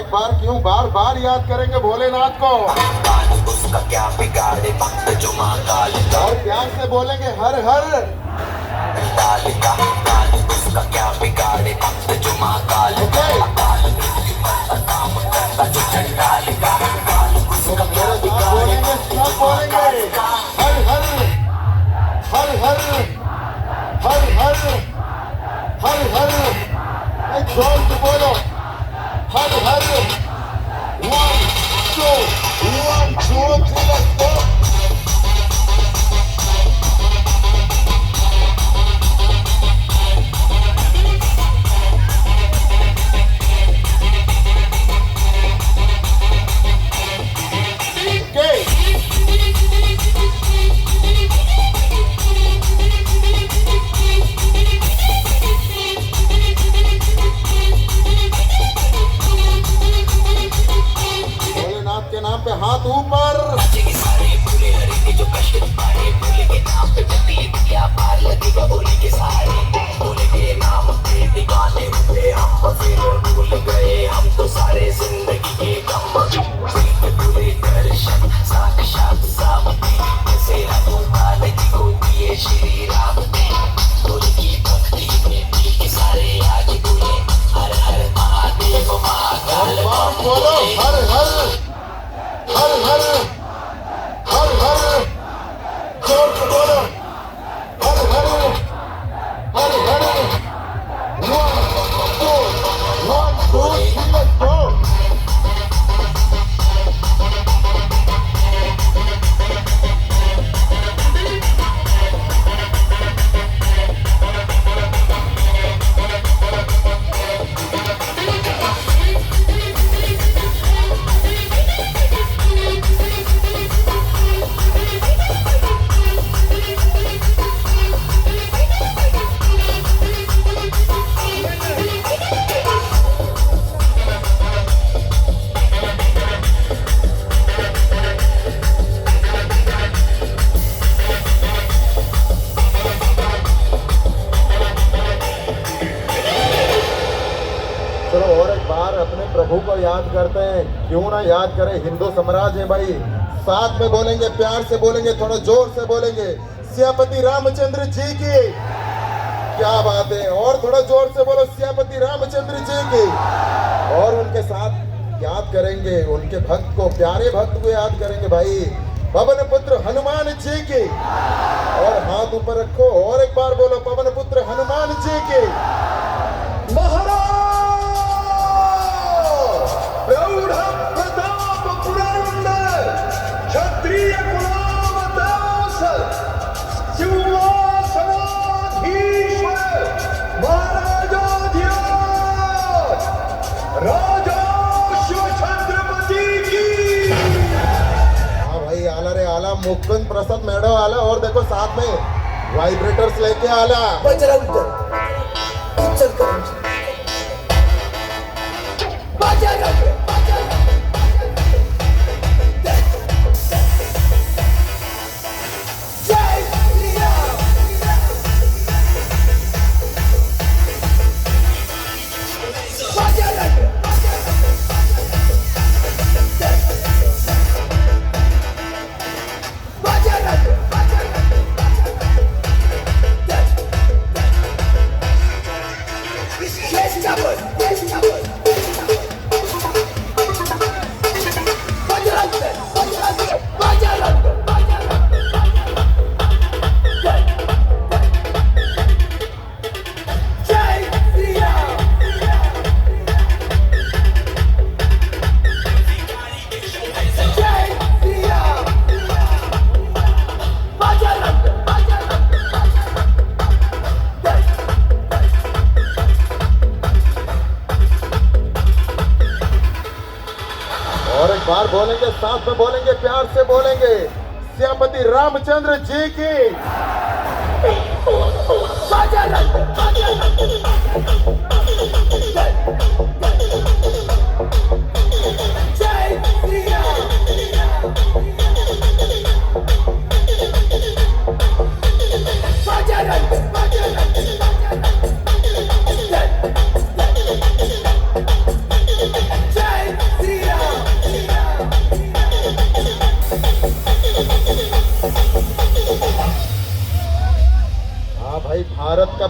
एक बार क्यों बार बार याद करेंगे भोलेनाथ को। उसका क्या बिगाड़े भक्त जो महाकाल का। और प्यार से बोलेंगे हर हर कालिका। उसका क्या बिगाड़े भक्त जो महाकाल का। काम करता जो चंडालिका। तो मेरे साथ बोलेंगे, सब बोलेंगे हर हर हर हर हर हर हर हर। एक जोर से बोलो हर हर। 1 2 1 2 3 let's go। भोलेनाथ के नाम पे हाथ ऊपर। सारे भूले हरे के जो कष्ट पाए भोले के नाम पे क्या पार लगेगा भोले के सारे। भोले के नाम पे दीवाने हुए हम फिर भूल गए हम तो सारे जिंदगी के गम। भूले दर्शन साक्षात सामने जैसे हनुमान जी को दिए श्री राम ने। भोले की भक्ति में दिल के सारे आज भूले हर हर महादेव महाकाल। बोलो हर हर हर हर हर हर। जोर से बोलो हर हर हर हर। 1 2 1 2 3 let's go। चलो और एक बार अपने प्रभु को याद करते हैं, क्यों ना याद करें। हिंदू साम्राज्य है भाई। साथ में बोलेंगे, प्यार से बोलेंगे, थोड़ा जोर से बोलेंगे सियापति रामचंद्र जी की। क्या बात है। और थोड़ा जोर से बोलो सियापति रामचंद्र जी की। और उनके साथ याद करेंगे उनके भक्त को, प्यारे भक्त को याद करेंगे भाई, पवन पुत्र हनुमान जी की। और हाथ ऊपर रखो और एक बार बोलो पवन पुत्र हनुमान जी की। महाराज प्रौढ़ प्रताप पुरंदर क्षत्रिय कुलावतास सिंहासनाधीश्वर महाराजाधिराज राजा शिव छत्रपति की। हाँ भाई आला रे आला। मुकुंद प्रसाद मैडम आला। और देखो साथ में वाइब्रेटर्स लेके आला। बजरंग चल कर बजरंग जय श्री राम। बजरंग और एक बार बोलेंगे, साथ में बोलेंगे, प्यार से बोलेंगे सियापति रामचंद्र जी की। जय श्री राम। जय हाँ भाई, भारत का